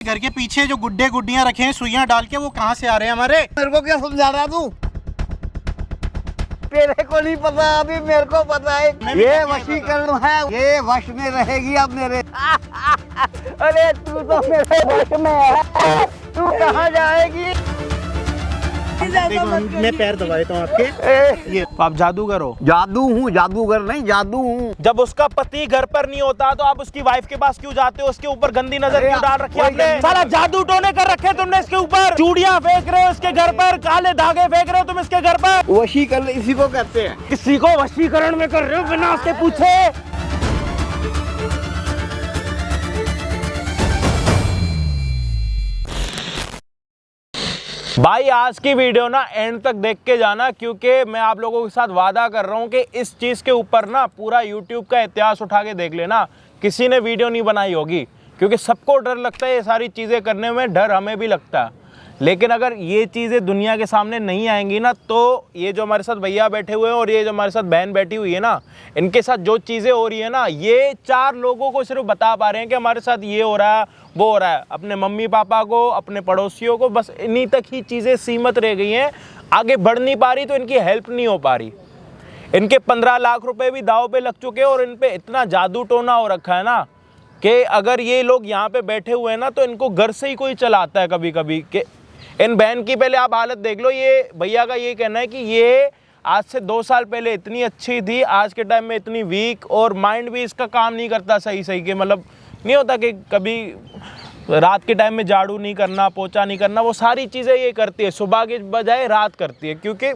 घर के पीछे जो गुड्डे गुड्डियां रखे हैं सुइयां डाल के, वो कहाँ से आ रहे हैं हमारे? मेरे को क्या समझा रहा तू? तेरे को नहीं पता, अभी मेरे को पता है। ये वशीकरण है, ये वश में रहेगी अब मेरे। अरे तू तो मेरे वश में है, तू कहाँ जाएगी? देखो, मैं पैर दबा देता हूँ आपके। ये आप जादूगर हो? जादू हूँ, जादूगर नहीं, जादू हूँ। जब उसका पति घर पर नहीं होता तो आप उसकी वाइफ के पास क्यों जाते हो? उसके ऊपर गंदी नजर क्यों डाल रखी है आपने? साला जादू टोने कर रखे तुमने इसके ऊपर। चूड़ियां फेंक रहे हो इसके घर पर, काले धागे फेंक रहे हो तुम इसके घर पर। वशीकरण इसी को कहते हैं। किसी को वशीकरण में कर रहे हो बिना उसके पूछे? भाई आज की वीडियो ना एंड तक देख के जाना, क्योंकि मैं आप लोगों के साथ वादा कर रहा हूँ कि इस चीज़ के ऊपर ना पूरा YouTube का इतिहास उठा के देख लेना, किसी ने वीडियो नहीं बनाई होगी। क्योंकि सबको डर लगता है ये सारी चीज़ें करने में, डर हमें भी लगता है। लेकिन अगर ये चीज़ें दुनिया के सामने नहीं आएंगी ना, तो ये जो हमारे साथ भैया बैठे हुए हैं और ये जो हमारे साथ बहन बैठी हुई है ना, इनके साथ जो चीज़ें हो रही है ना, ये 4 लोगों को सिर्फ बता पा रहे हैं कि हमारे साथ ये हो रहा है, वो हो रहा है। अपने मम्मी पापा को, अपने पड़ोसियों को, बस इन्हीं तक ही चीज़ें सीमित रह गई हैं, आगे बढ़ नहीं पा रही, तो इनकी हेल्प नहीं हो पा रही। इनके 15 लाख रुपए भी दाव पे लग चुके हैं और इन पे इतना जादू टोना हो रखा है ना कि अगर ये लोग यहाँ पे बैठे हुए हैं ना, तो इनको घर से ही कोई चलाता है कभी कभी। कि इन बहन की पहले आप हालत देख लो। ये भैया का ये कहना है कि ये आज से 2 साल पहले इतनी अच्छी थी, आज के टाइम में इतनी वीक, और माइंड भी इसका काम नहीं करता सही के, मतलब नहीं होता कि कभी रात के टाइम में झाड़ू नहीं करना, पोछा नहीं करना, वो सारी चीज़ें ये करती है, सुबह के बजाय रात करती है, क्योंकि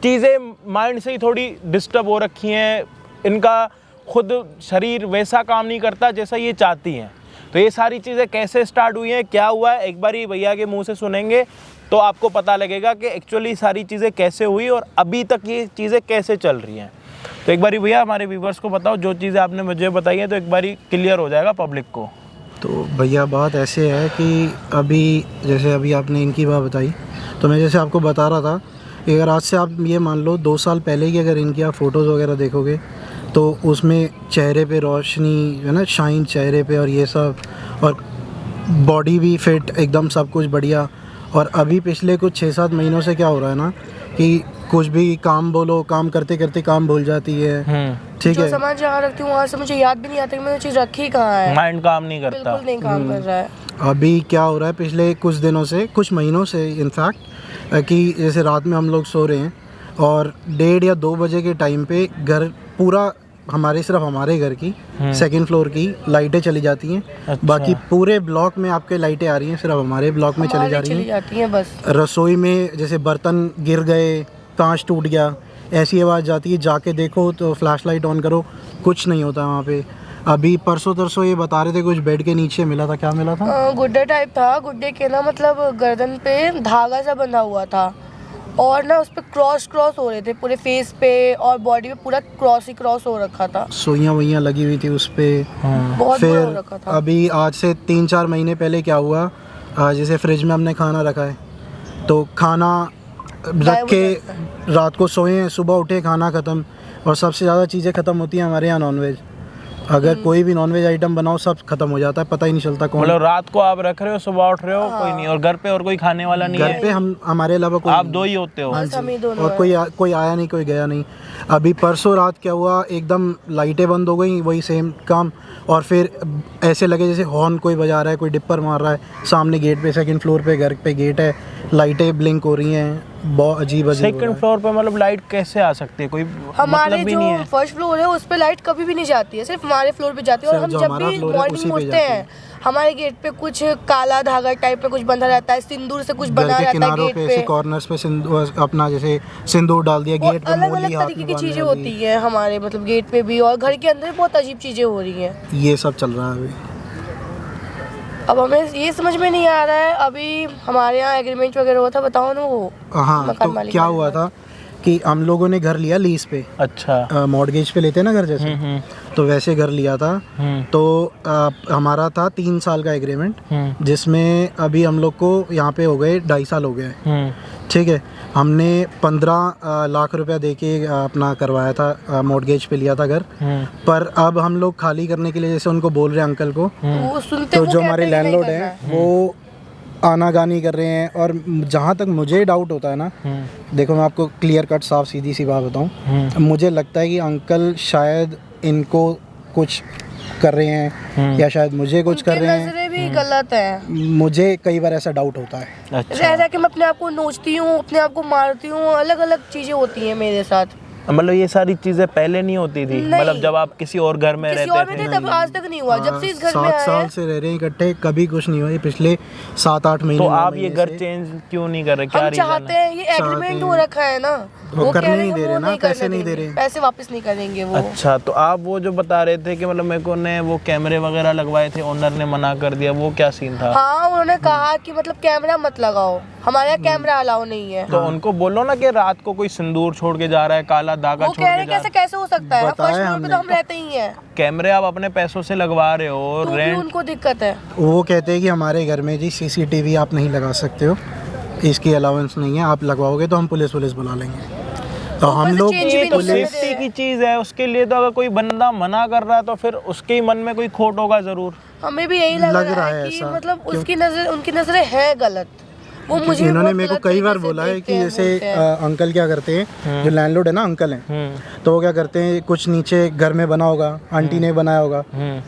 चीज़ें माइंड से ही थोड़ी डिस्टर्ब हो रखी हैं। इनका खुद शरीर वैसा काम नहीं करता जैसा ये चाहती हैं। तो ये सारी चीज़ें कैसे स्टार्ट हुई हैं, क्या हुआ है, एक बार ही भैया के मुंह से सुनेंगे तो आपको पता लगेगा कि एक्चुअली सारी चीज़ें कैसे हुई और अभी तक ये चीज़ें कैसे चल रही हैं। तो एक बारी भैया हमारे व्यूवर्स को बताओ, जो चीज़ें आपने मुझे बताई हैं, तो एक बारी क्लियर हो जाएगा पब्लिक को। तो भैया बात ऐसे है कि अभी आपने इनकी बात बताई, तो मैं जैसे आपको बता रहा था कि अगर आज से आप ये मान लो 2 साल पहले की अगर इनकी आप फ़ोटोज़ वगैरह देखोगे, तो उसमें चेहरे पे रोशनी है ना, शाइन चेहरे पे और ये सब, और बॉडी भी फिट एकदम, सब कुछ बढ़िया। और अभी पिछले कुछ 6-7 महीनों से क्या हो रहा है ना कि कुछ भी काम बोलो, काम करते करते काम भूल जाती है। ठीक है, जो सामान जहाँ रखती हूँ वहाँ से मुझे याद भी नहीं आता कि मैंने चीज़ रखी कहाँ है। माइंड काम नहीं करता, बिल्कुल नहीं काम कर रहा है। अभी क्या हो रहा है पिछले कुछ दिनों से, कुछ महीनों से इनफैक्ट, कि जैसे रात में हम लोग सो रहे हैं और 1:30 या 2 बजे के टाइम पे घर पूरा सिर्फ हमारे घर की 2nd फ्लोर की लाइटें चली जाती हैं। अच्छा। बाकी पूरे ब्लॉक में आपके लाइटें आ रही हैं, सिर्फ हमारे ब्लॉक में चली जाती हैं बस। रसोई में जैसे बर्तन गिर गए, कांच टूट गया, ऐसी आवाज़ जाती है, जाके देखो तो फ्लैश लाइट ऑन करो, कुछ नहीं होता वहाँ पे। अभी परसों तरसों ये बता रहे थे कुछ बेड के नीचे मिला था, क्या मिला था? गुड्डे टाइप था, गुड्डे के ना मतलब गर्दन पे धागा सा बंधा हुआ था और ना उस पे क्रॉस हो रहे थे पूरे फेस पे और बॉडी पे, पूरा क्रॉस हो रखा था। सुइयां वइयां लगी हुई थी उस पे। बहुत बुरा हो फिर रखा था। अभी आज से 3-4 महीने पहले क्या हुआ, जैसे फ्रिज में हमने खाना रखा है, तो खाना रख के रात को सोए हैं, सुबह उठे खाना ख़त्म। और सबसे ज़्यादा चीज़ें ख़त्म होती हैं हमारे यहाँ नॉनवेज। अगर कोई भी नॉनवेज आइटम बनाओ सब खत्म हो जाता है, पता ही नहीं चलता कौन। मतलब रात को आप रख रहे हो, सुबह उठ रहे हो, कोई नहीं, और घर पे और कोई खाने वाला नहीं है? घर पे हमारे अलावा कोई, आप 2 ही होते हो? हाँ जी, और कोई आया नहीं, कोई गया नहीं। अभी परसों रात क्या हुआ, एकदम लाइटें बंद हो गई, वही सेम काम। और फिर ऐसे लगे जैसे हॉर्न कोई बजा रहा है, कोई डिप्पर मार रहा है सामने गेट पे, 2nd फ्लोर पे घर पे गेट है, लाइटें ब्लिंक हो रही हैं, बहुत अजीब 2nd फ्लोर पे मतलब लाइट कैसे आ सकती है? कोई हमारे मतलब भी नहीं है। 1st फ्लोर है उस पे लाइट कभी भी नहीं जाती है, सिर्फ हमारे फ्लोर पे जाती है। और हम जब भी मॉर्निंग उठते हैं, हमारे गेट पे कुछ काला धागा टाइप में कुछ बंधा रहता है, सिंदूर से कुछ बना रहता है गेट पे, कॉर्नर्स पे सिंदूर, अपना जैसे सिंदूर डाल दिया गेट पे, अलग अलग तरीके की चीजें होती है हमारे मतलब गेट पे भी, और घर के अंदर बहुत अजीब चीजें हो रही हैं। ये सब चल रहा है अभी। अब हमें ये समझ में नहीं आ रहा है, अभी हमारे यहाँ एग्रीमेंट वगैरह हुआ था, बताओ ना वो। हाँ, तो क्या हुआ था कि हम लोगों ने घर लिया लीज पे, अच्छा। मॉर्गेज पे लेते हैं ना घर जैसे, तो वैसे घर लिया था। तो हमारा था 3 साल का एग्रीमेंट, जिसमें अभी हम लोग को यहाँ पे हो गए 2.5 साल हो गए। ठीक है, हमने 15 लाख रुपया दे के अपना करवाया था, मॉर्गेज पे लिया था घर। पर अब हम लोग खाली करने के लिए जैसे उनको बोल रहे हैं अंकल को, वो सुनते, तो वो जो कहते हमारे हैं कि नहीं लैंडलॉर्ड करना हैं वो आनाकानी कर रहे हैं। और जहाँ तक मुझे डाउट होता है ना, देखो मैं आपको क्लियर कट साफ सीधी सी बात बताऊँ, मुझे लगता है कि अंकल शायद इनको कुछ कर रहे हैं या शायद मुझे कुछ कर उनकी रहे हैं। नजरें भी गलत है। मुझे कई बार ऐसा डाउट होता है। अच्छा, रह रह के मैं अपने आप को नोचती हूँ, अपने आप को मारती हूँ, अलग अलग चीजें होती हैं मेरे साथ। मतलब ये सारी चीजें पहले नहीं होती थी? नहीं। मतलब जब आप किसी और घर में किसी और रहते में थे? थे तब आज तक नहीं हुआ, जब से इस घर में 7 आए साल हैं। से रह रहे हैं इकट्ठे, कभी कुछ नहीं हुआ। ये पिछले 7-8 महीने तो 9 आप ये महीने घर से चेंज क्यों नहीं कर रहे? क्या हम रीजन चाहते है? हैं, ये एग्रीमेंट हो रखा है ना, वो करने कह नहीं हैं, दे वो रहे ना, नहीं पैसे करने नहीं दे देंगे, रहे। पैसे वापस नहीं करेंगे वो। अच्छा, तो आप वो जो बता रहे थे कि मतलब मेरे को ने वो कैमरे वगैरह लगवाए थे, ओनर ने मना कर दिया, वो क्या सीन था? हाँ, उन्होंने कहा कि मतलब कैमरा मत लगाओ, हमारे यहाँ कैमरा अलाउ नहीं है। तो उनको बोलो ना कि रात को कोई सिंदूर छोड़ के जा रहा है, काला धागा वो छोड़ कह के रहे जा रहा कैसे कैसे हो सकता है, बताया फर्स्ट फ्लोर पे हमने। तो हम रहते ही हैं, है। कैमरे आप अपने पैसों से लगवा रहे हो, तो भी रेंट। उनको दिक्कत है। वो कहते हैं कि हमारे घर में जी CCTV आप नहीं लगा सकते हो, इसकी अलाउंस नहीं है, आप लगवाओगे तो हम पुलिस बुला लेंगे। तो हम ऊपर से लोग change भी नहीं तो कर रहे सेफ्टी हैं। की चीज है, उसके लिए तो अगर कोई बंदा मना कर रहा है तो फिर उसके ही मन में कोई खोट होगा जरूर। हमें भी यही लग रहा है कि ऐसा। मतलब उसकी नजर, उनकी नजरें हैं गलत। वो मुझे इन्होंने बहुत मेरे को गलत कई बार तरीके से बोला है देखते कि हैं, जैसे बोलते हैं। अंकल क्या करते हैं, जो लैंडलॉर्ड है ना अंकल हैं, तो वो क्या करते हैं, कुछ नीचे घर में बना होगा, आंटी ने बनाया होगा,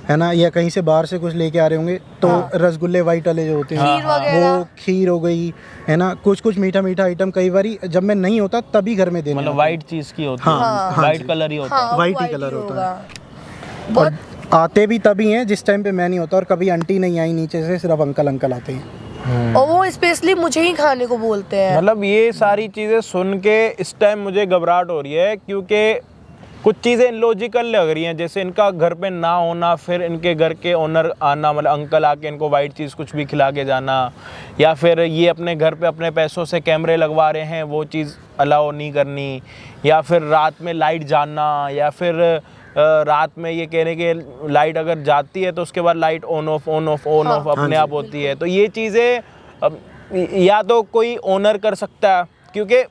है ना, या कहीं से बाहर से कुछ लेके आ रहे होंगे, तो रसगुल्ले वाइट वाले जो होते हैं, खीर वगैरह। वो खीर हो गई, है ना, कुछ मीठा आइटम कई बार जब मैं नहीं होता तभी घर में देने मतलब आते हैं। वाइट चीज की होती है, हाँ, वाइट कलर ही होता है। हाँ, white ही white कलर होता है। होगा। बहुत और आते भी तभी हैं जिस टाइम पे मैं नहीं होता, और कभी आंटी नहीं आई नीचे से, सिर्फ अंकल आते हैं। और वो स्पेशली मुझे ही खाने को बोलते हैं। मतलब ये सारी चीज़ें सुन के इस टाइम मुझे घबराहट हो रही है, क्योंकि कुछ चीज़ें इलॉजिकल लग रही हैं। जैसे इनका घर पे ना होना, फिर इनके घर के ओनर आना, मतलब अंकल आके इनको वाइट चीज़ कुछ भी खिला के जाना, या फिर ये अपने घर पे अपने पैसों से कैमरे लगवा रहे हैं, वो चीज़ अलाउ नहीं करनी, या फिर रात में लाइट जाना, या फिर रात में ये कहने के लाइट अगर जाती है तो उसके बाद लाइट ऑन ऑफ अपने आप होती है। तो ये चीज़ें या तो कोई ओनर कर सकता है, क्योंकि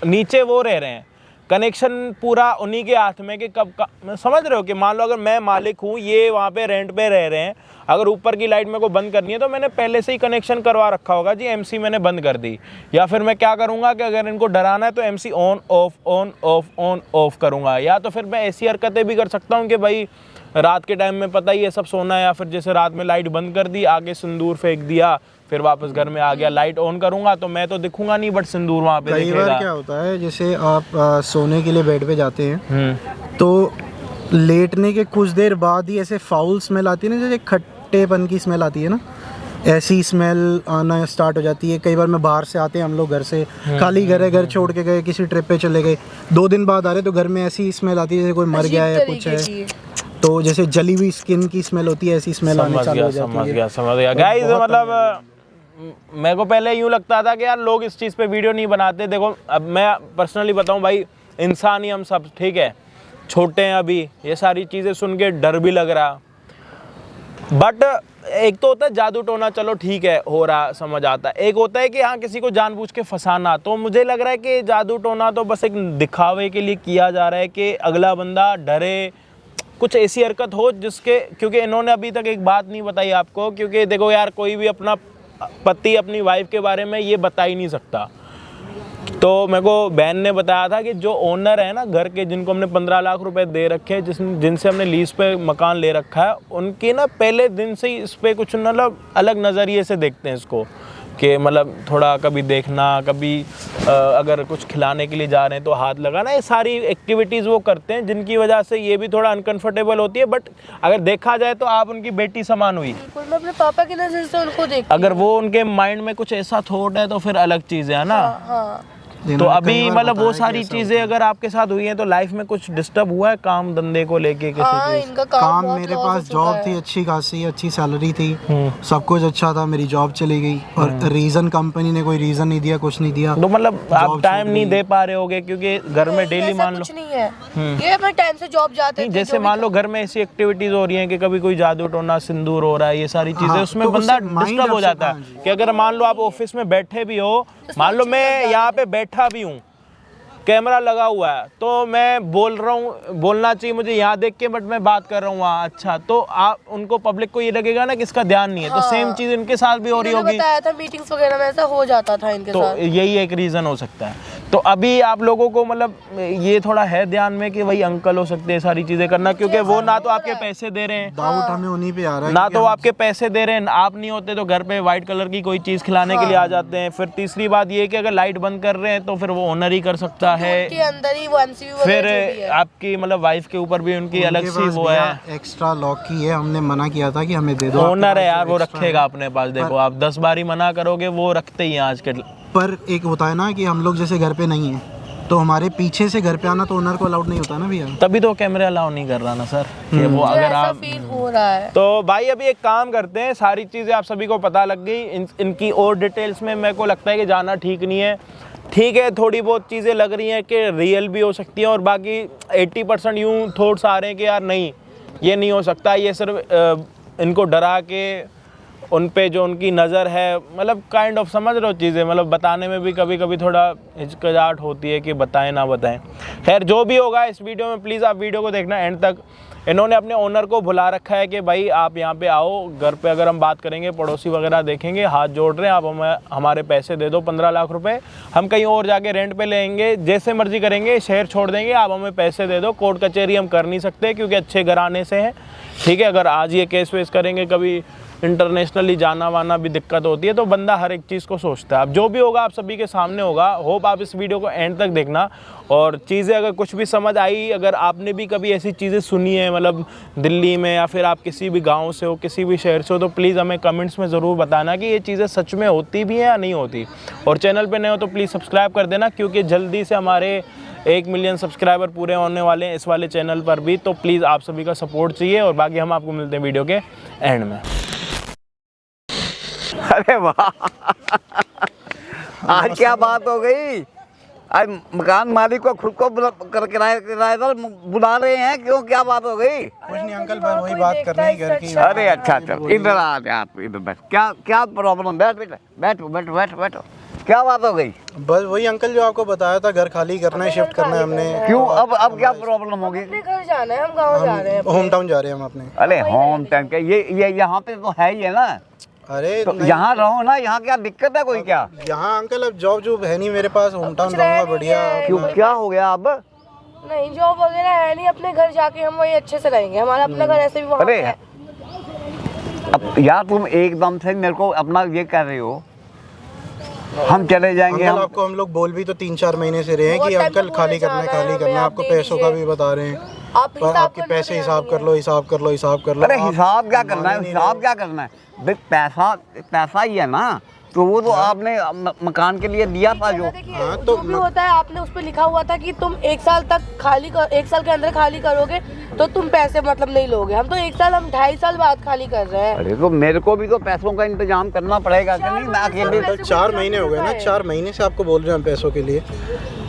नीचे वो रह रहे हैं, कनेक्शन पूरा उन्हीं के हाथ में कि समझ रहे हो कि मान लो अगर मैं मालिक हूँ, ये वहाँ पे रेंट पे रह रहे हैं, अगर ऊपर की लाइट मेरे को बंद करनी है तो मैंने पहले से ही कनेक्शन करवा रखा होगा जी, MC मैंने बंद कर दी। या फिर मैं क्या करूँगा कि अगर इनको डराना है तो MC ऑन ऑफ करूँगा, या तो फिर मैं ऐसी हरकतें भी कर सकता हूँ कि भाई रात के टाइम में पता ही है सब सोना है, या फिर जैसे रात में लाइट बंद कर दी, आगे सिंदूर फेंक दिया, फिर वापस घर में आ गया, लाइट ऑन करूंगा तो मैं तो दिखूंगा नहीं, बट सिंदूर वहाँ पे कई बार क्या होता है, जैसे आप सोने के लिए बेड पे जाते हैं, तो लेटने के कुछ देर बाद ही ऐसे फाउल स्मेल आती है ना, जैसे खट्टेपन की स्मेल आती है ना, ऐसी स्मेल आना स्टार्ट हो जाती है। कई बार मैं बाहर से आते हैं हम लोग, घर से खाली घर है, घर छोड़ के गए, किसी ट्रिप पे चले गए, 2 दिन बाद आ रहे तो घर में ऐसी स्मेल आती है जैसे कोई मर गया है या कुछ है, तो जैसे जली हुई स्किन की स्मेल होती है, ऐसी स्मेल आने चालू हो जाती है। समझ गया गाइस। मतलब मेरे को पहले यूँ लगता था कि यार लोग इस चीज़ पे वीडियो नहीं बनाते। देखो अब मैं पर्सनली बताऊं भाई, इंसान ही हम सब, ठीक है, छोटे हैं अभी, ये सारी चीज़ें सुन के डर भी लग रहा। बट एक तो होता है जादू टोना, चलो ठीक है, हो रहा, समझ आता है। एक होता है कि हाँ किसी को जानबूझ के फंसाना, तो मुझे लग रहा है कि जादू टोना तो बस एक दिखावे के लिए किया जा रहा है कि अगला बंदा डरे, कुछ ऐसी हरकत हो जिसके, क्योंकि इन्होंने अभी तक एक बात नहीं बताई आपको, क्योंकि देखो यार कोई भी अपना पति अपनी वाइफ के बारे में ये बता ही नहीं सकता। तो मेरे को बहन ने बताया था कि जो ओनर है ना घर के, जिनको हमने 15 लाख रुपए दे रखे हैं, जिनसे हमने लीज पे मकान ले रखा है, उनकी ना पहले दिन से ही इस पर कुछ मतलब अलग नज़रिए से देखते हैं इसको, कि मतलब थोड़ा कभी देखना, कभी अगर कुछ खिलाने के लिए जा रहे हैं तो हाथ लगाना, ये सारी एक्टिविटीज़ वो करते हैं, जिनकी वजह से ये भी थोड़ा अनकंफर्टेबल होती है। बट अगर देखा जाए तो आप उनकी बेटी समान हुई। मैं अपने पापा की नज़र से उनको देखती अगर वो उनके माइंड में कुछ ऐसा थॉट है तो फिर अलग चीज़ है ना। हाँ। तो अभी मतलब वो सारी चीजें अगर आपके साथ हुई हैं तो लाइफ में कुछ डिस्टर्ब हुआ है काम धंधे को लेके किसी हाँ, चीज? इनका काम बहुत मेरे loss पास हो चुका जॉब है। थी अच्छी खासी, अच्छी सैलरी थी, सब कुछ अच्छा था, मेरी जॉब चली गई और रीजन कंपनी ने कोई रीजन नहीं दिया, कुछ नहीं दिया। तो मतलब आप जॉब टाइम छूट नहीं गई। दे पा रहे होगे क्योंकि घर में नहीं, डेली ऐसा मान लो कुछ नहीं है, ये अपने टाइम से जॉब जाते नहीं, थे, जैसे जो भी मान लो घर में ऐसी एक्टिविटीज हो रही हैं कि कभी कोई जादू टोना सिंदूर हो रहा है, ये सारी चीजें, हाँ, उसमें तो बंदा उससे mind डिस्टर्ब हो upset, जाता हाँ है जी। कि अगर मान लो आप ऑफिस में बैठे भी हो, मान लो मैं यहाँ पे बैठा भी हूँ, कैमरा लगा हुआ है, तो मैं बोल रहा हूँ, बोलना चाहिए मुझे यहाँ देख के, बट मैं बात कर रहा हूँ वहाँ, अच्छा तो आप उनको पब्लिक को ये लगेगा ना कि इसका ध्यान नहीं है। तो सेम चीज इनके साथ भी हो रही इन्होंने होगी, बताया था मीटिंग्स वगैरह में ऐसा हो जाता था इनके तो साथ। यही एक रीजन हो सकता है। तो अभी आप लोगों को मतलब ये थोड़ा है ध्यान में कि वही अंकल हो सकते हैं सारी चीजें करना, क्योंकि वो ना तो आपके पैसे दे रहे हैं, डाउट हमें उन्हीं पे आ रहा है ना क्योंकि तो हम- आपके पैसे दे रहे हैं, आप नहीं होते तो घर पे व्हाइट कलर की कोई चीज खिलाने के लिए आ जाते हैं। फिर तीसरी बात ये कि अगर लाइट बंद कर रहे हैं तो फिर वो ओनर ही कर सकता है, के अंदर ही वो एमसीबी वगैरह फिर जो भी है। आपकी मतलब वाइफ के ऊपर भी उनकी अलग उनके सी पास वो भैया है। एक्स्ट्रा लॉक की है, हमने मना किया था कि हमें दे दो, आपके ओनर है पास यार, जो वो extra रखेगा है। अपने पास, देखो आप 10 बार ही मना करोगे वो रखते ही हैं आज के। पर एक होता है ना कि हम लोग जैसे घर पे नहीं है तो हमारे पीछे से घर पे आना तो ओनर को अलाउड नहीं होता ना भैया। तभी तो कैमरे अलाउ नहीं कर रहा ना सर, कि वो मुझे अगर ऐसा आप फील हो रहा है। तो भाई अभी एक काम करते हैं, सारी चीज़ें आप सभी को पता लग गई, इनकी और डिटेल्स में मेरे को लगता है कि जाना ठीक नहीं है। ठीक है, थोड़ी बहुत चीज़ें लग रही हैं कि रियल भी हो सकती हैं और बाकी 80% यूँ थॉट्स आ रहे हैं कि यार नहीं ये नहीं हो सकता, ये सिर्फ इनको डरा के उन पे जो उनकी नज़र है, मतलब काइंड ऑफ समझ रहे हो चीज़ें, मतलब बताने में भी कभी कभी थोड़ा हिचकिचाहट होती है कि बताएं ना बताएं। खैर जो भी होगा इस वीडियो में, प्लीज़ आप वीडियो को देखना एंड तक। इन्होंने अपने ओनर को बुला रखा है कि भाई आप यहाँ पे आओ, घर पे अगर हम बात करेंगे पड़ोसी वगैरह देखेंगे, हाथ जोड़ रहे हैं, आप हमें हमारे पैसे दे दो 15 लाख रुपए, हम कहीं और जाके रेंट पे लेंगे, जैसे मर्जी करेंगे, शहर छोड़ देंगे, आप हमें पैसे दे दो। कोर्ट कचहरी हम कर नहीं सकते क्योंकि अच्छे घराने से हैं, ठीक है। अगर आज ये केस वेस करेंगे, कभी इंटरनेशनली जाना वाना भी दिक्कत होती है, तो बंदा हर एक चीज़ को सोचता है। अब जो भी होगा आप सभी के सामने होगा। होप आप इस वीडियो को एंड तक देखना और चीज़ें अगर कुछ भी समझ आई, अगर आपने भी कभी ऐसी चीज़ें सुनी है मतलब दिल्ली में, या फिर आप किसी भी गांव से हो, किसी भी शहर से हो, तो प्लीज़ हमें कमेंट्स में ज़रूर बताना कि ये चीज़ें सच में होती भी हैं या नहीं होती। और चैनल पर नए हो तो प्लीज़ सब्सक्राइब कर देना, क्योंकि जल्दी से हमारे 1 मिलियन सब्सक्राइबर पूरे होने वाले हैं इस वाले चैनल पर भी। तो प्लीज़ आप सभी का सपोर्ट चाहिए और बाकी हम आपको मिलते हैं वीडियो के एंड में। अरे वाह, आज क्या बात हो गई। आज मकान मालिक को खुद को किराएदार बुला रहे हैं, क्यों, क्या बात हो गई? कुछ नहीं अंकल, बस वही बात करनी है घर की। अरे अच्छा अच्छा, इधर आ जा, इधर बैठ। क्या क्या प्रॉब्लम? बैठ बेटा, बैठो बैठो बैठो बैठो, क्या बात हो गई? बस वही अंकल जो आपको बताया था, घर खाली करना है, शिफ्ट करना है हमने। क्यों, अब क्या प्रॉब्लम होगी? अपने घर जाना है, हम गाँव जा रहे हैं। होम टाउन जा रहे हैं हम अपने। अरे होम टाउन के ये यहाँ पे तो है ही है ना, अरे तो नहीं, यहाँ रहो ना, यहाँ क्या दिक्कत है कोई? क्या यहाँ अंकल अब जॉब जॉब है नहीं मेरे पास, होम टाउन रहूंगा बढ़िया। क्यों, क्या हो गया अब? नहीं जॉब वगैरह है नहीं, अपने घर जाके हम वही अच्छे से रहेंगे, हमारा अपना घर ऐसे भी वहाँ अरे पे है। अब यार तुम एकदम से मेरे को अपना ये कर रहे हो, हम चले जाएंगे। अंकल हम आपको हम लोग बोल भी तो 3-4 महीने से रहे हैं कि बहुत अंकल टाइम खाली से करना है, बोले खाली जा करना रहे है। हैं, आपको आप पैसों का दे भी बता रहे हैं, आप पर हिसाब आपके करने पैसे लगे हिसाब होंगे। कर लो, हिसाब कर लो, हिसाब कर लो। अरे आप हिसाब क्या करना है, मान ही नहीं हिसाब रहे। क्या करना है? भाई पैसा पैसा ही है ना, तो वो तो आपने मकान के लिए दिया था जो। देखिए, हाँ, तो जो भी होता है आपने उस पर लिखा हुआ था कि तुम 1 साल तक एक साल के अंदर खाली करोगे तो तुम पैसे मतलब नहीं लोगे। हम तो 1 साल, हम 2.5 साल बाद खाली कर रहे हैं। अरे तो मेरे को भी तो पैसों का इंतजाम करना पड़ेगा कि नहीं? मैं अकेले अंकल 4 महीने हो गए ना, 4 महीने से आपको बोल रहे हैं हम पैसों के लिए।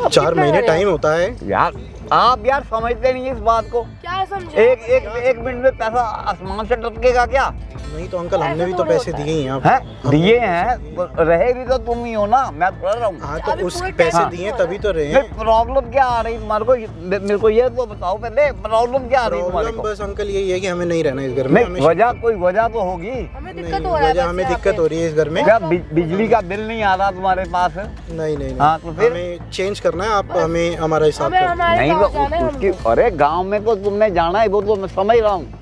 4 महीने टाइम होता है यार, आप यार समझते नहीं इस बात को। क्या समझे? एक मिनट में पैसा आसमान से टपकेगा क्या? नहीं तो अंकल हमने भी तो पैसे दिए ही हैं आप। हैं दिए हैं, तो रहे भी तो तुम ही हो ना, मैं थोड़ा रहूँ। हाँ तो अभी उस पूरे पैसे हाँ। दिए तभी तो रहे नहीं, हैं। प्रॉब्लम क्या आ रही तुम्हारे को? मेरे को ये तो बताओ पहले, प्रॉब्लम क्या आ रही तुम्हारे प्रॉब्लम को? बस अंकल यही है कि हमें नहीं रहना इस घर में। नहीं, वजह कोई वजह तो होगी। हमें नहीं, दिक्कत हो रहा है, वजह बस हमें यहाँ दिक्कत पे। हो रही है इस घर में। क्या बिजली का बिल नहीं आ रहा तुम्हारे पास? नहीं नहीं हाँ, तो फिर? हमें चेंज करना है, आप हमें हमारा हिसाब हमें कर हमारे नहीं गाँव तो जाना है उसकी, हमको। अरे गांव में तो तुमने जाना है, वो तो मैं समझ रहा हूँ,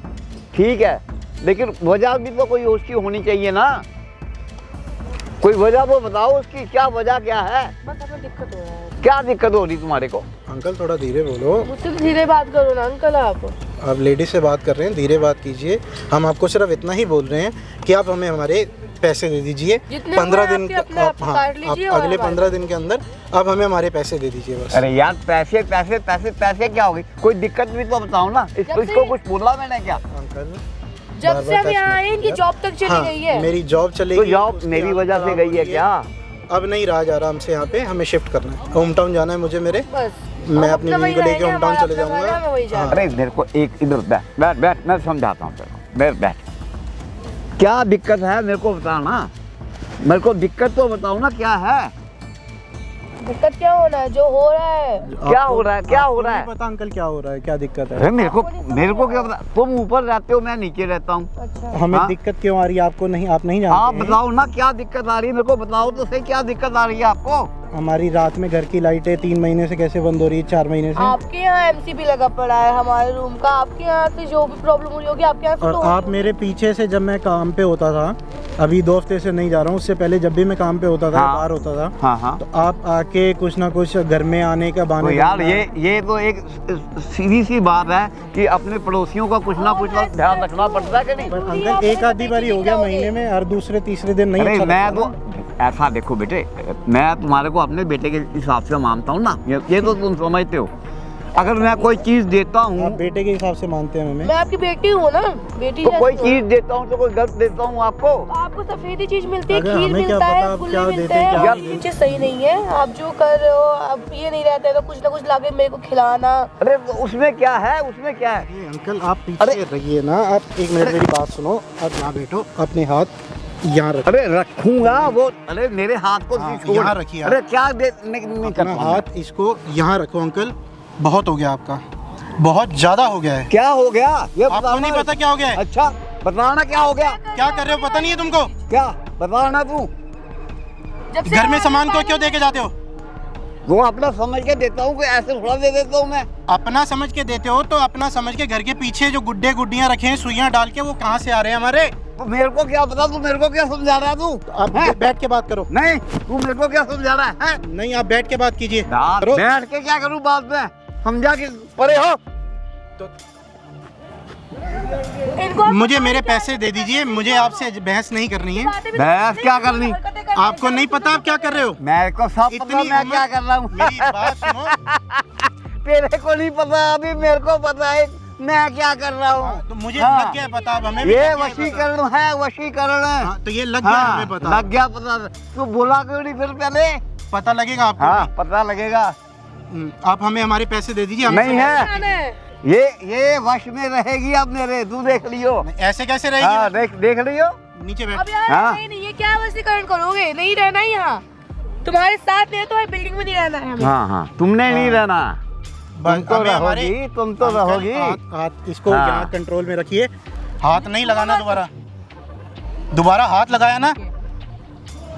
ठीक है, लेकिन वजह भी तो कोई उसकी होनी चाहिए ना। कोई वजह वो बताओ उसकी, क्या वजह क्या है? बस हमें दिक्कत हो रहा है। क्या दिक्कत हो रही तुम्हारे को? अंकल थोड़ा धीरे बोलो, मुझसे धीरे बात करो ना अंकल। आप लेडीज से बात कर रहे हैं, धीरे बात कीजिए। हम आपको सिर्फ इतना ही बोल रहे हैं कि आप हमें हमारे पैसे दे दीजिए। जितने 15 हुए दिन आपके अपने आप हाँ, काट लीजिए और 15 दिन के अंदर आप हमें हमारे पैसे दे दीजिए बस। अरे यार पैसे पैसे पैसे पैसे क्या होगी, कोई दिक्कत भी तो बताओ ना। इसको कुछ बोला मैंने क्या? अंकल जब से हम यहाँ आए इनकी जॉब तक चली हाँ, गई है। मेरी जॉब चली तो गई, जॉब उसके मेरी बाद वजह से खराब गई हो है रही क्या? अब नहीं रहा जा रहा हमसे, यहाँ पे हमें शिफ्ट करना है, होम टाउन जाना है मुझे मेरे। बस मैं हम अपनी अपना बीवी को वहीं लेके रहेंगे, होम टाउन हमारा चले अपना घर है, जाऊंगा। हमें वहीं जाना है। अरे मेरे को एक इधर बैठ बैठ बैठ, मैं समझाता हूँ तेरे को। बैठ, क्या दिक्कत है मेरे को बताना, मेरे को दिक्कत तो बताओ ना क्या है? दिक्कत क्या होना है, जो हो रहा है। क्या हो रहा है, क्या हो रहा है? पता अंकल क्या हो रहा है, क्या दिक्कत है? अरे मेरे को क्या पता? तुम ऊपर रहते हो, मैं नीचे रहता हूँ। अच्छा हमें हाँ? दिक्कत क्यों आ रही है आपको? नहीं, आप नहीं आप जानते हैं? बताओ ना क्या दिक्कत आ रही है, मेरे को बताओ तो सही क्या दिक्कत आ रही है आपको? हमारी रात में घर की लाइटें 3 महीने से कैसे बंद हो रही है, 4 महीने से। आपके यहाँ एमसीबी लगा पड़ा है हमारे रूम का, आपके यहाँ से जो भी प्रॉब्लम हुई होगी आपके यहाँ से और तो आप मेरे पीछे से जब मैं काम पे होता था, अभी 2 हफ्ते से नहीं जा रहा हूँ, उससे पहले जब भी मैं काम पे होता था, हाँ। बाहर होता था, हाँ हाँ। तो आप आके कुछ ना कुछ घर में आने का तो बहाने यार ढूंढना। ये तो एक सीधी सी बात है कि अपने पड़ोसियों का कुछ ना कुछ ध्यान रखना पड़ता है कि नहीं? पर अंकल एक आधी बारी हो गया महीने में, हर दूसरे तीसरे दिन नहीं अरे अच्छा मैं लगता तो ना। ऐसा देखो बेटे, मैं तुम्हारे को अपने बेटे के हिसाब से मानता हूँ ना, ये तो तुम समझते हो। अगर मैं कोई चीज देता आप हूँ बेटे के हिसाब से मानते हैं हमें। मैं आपकी बेटी हूँ ना, बेटी तो कोई जैसी हूँ। चीज देता हूँ तो कोई गलत देता हूँ आपको? आपको सफेदी चीज मिलती है, अगर खीर हमें क्या मिलता पता है, आप गुल्ले क्या मिलते देते हैं, हैं। क्या ये चीज सही नहीं है, आप जो कर रहे हो, अब ये नहीं रहता है तो कुछ ना कुछ लाके मेरे को खिलाना। अरे तो उसमें क्या है, उसमें क्या है? ये अंकल आप पीछे रहिए ना, आप 1 मिनट मेरी बात सुनो। आप यहाँ बैठो, अपने हाथ यहाँ रखो। अरे रखूंगा वो, अरे मेरे हाथ को हाँ, छोड़। यहाँ रखिए आप। अरे क्या नहीं अपना करता हाथ इसको यहाँ रखो अंकल। बहुत हो गया आपका, बहुत ज्यादा हो गया है। क्या हो गया ये आपको बताओ नहीं ना। पता क्या हो गया है? अच्छा बताना क्या हो गया? क्या कर रहे हो पता नहीं है तुमको? क्या बताना तू? जब से घर में हमारे सामान को पास- क्यों दे के जाते हो? वो अपना समझ के देता हूँ, कोई ऐसे थोड़ा दे देता हूँ मैं। अपना समझ के देते हो तो अपना समझ के। घर के पीछे जो गुड्डे गुड्डियाँ रखे हैं सुइयां डाल के, वो कहाँ से आ रहे हैं हमारे? तो मेरे को क्या पता, तू मेरे को क्या समझा रहा है तू? आप हैं? बैठ के बात करो। नहीं तू मेरे को क्या समझा रहा है, हैं? नहीं, आप बैठ के बात कीजिए। यार, करो। बैठ के क्या करूँ बात में? समझा कि परे हो? इनको आप मुझे मेरे पैसे दे दीजिए, मुझे आपसे बहस नहीं करनी है। बातें भी बहस क्या करनी? हरकतें करनी आपको नहीं पता आप क्या कर रहे हो? मेरे को सब पता मैं उम्र- क्या कर रहा हूँ। मेरी बात सुनो। तेरे को नहीं पता, अभी मेरे को पता है मैं क्या कर रहा हाँ, हूँ। तो मुझे हाँ। लग गया है पता, अब हमें भी ये लग गया है पता। वशीकरण है, वशीकरण है। हाँ, तो ये लग गया हाँ, हमें पता। लग गया पता। तू बोला क्यों नहीं फिर पहले? पता लगेगा आपको। हाँ पता लगेगा। आप हमें हमारे पैसे दे दीजिए। नहीं है, जाना है। ये वश में रहेगी अब मेरे, तू देख लियो। ऐसे कैसे हाँ रहेगी? देख लियो। नीचे अब बैठ। यार हाँ। नहीं है, क्या वशीकरण करोगे? नहीं रहना ही यहाँ, तुम्हारे साथ नहीं तो बिल्डिंग में नहीं रहना है हमें। हाँ हाँ तुमने नहीं रहना, तुम तो हमें हमारे- रहोगी, तुम तो अंकल, रहोगी। हाथ इसको हाँ। यहाँ कंट्रोल में रखिए। हाथ नहीं लगाना दोबारा। दोबारा हाथ लगाया ना,